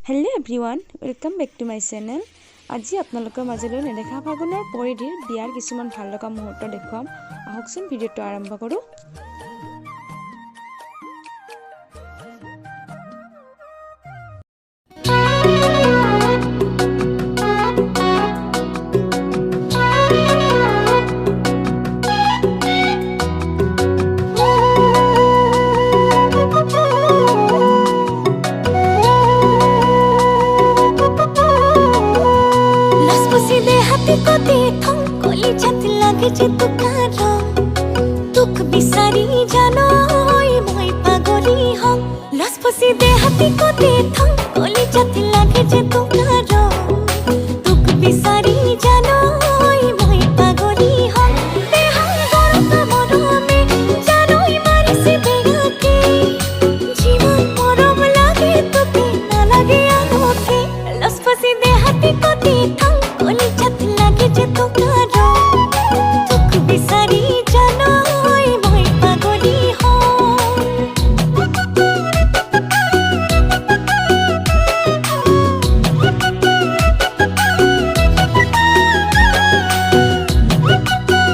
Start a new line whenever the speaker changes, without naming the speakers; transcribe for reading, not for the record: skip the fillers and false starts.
Hello everyone welcome back to my channel. आज आपनलोকৰ মাজলৈ নেদেখা ফাগুনৰ পৰিধিৰ বিয়াৰ কিছুমান ভাল লগা মুহূৰ্ত দেখুৱাম। আহকচোন ভিডিঅ'টো আৰম্ভ কৰোঁ।
तुक बिसारी जानो মই পাগলি হম লাজ ফসি দে হাতি কোতে থম কলি জাতি লাগে যে তোমার তুক বিসারি জানো মই পাগলি হম দেহা গরম মরমে জানোই মারিছে বেগাকে জীবন মরম লাগে তোকে না লাগে আমাকে লাজ ফসি দে হাতি কোতে থম কলি জাতি লাগে যে তোমার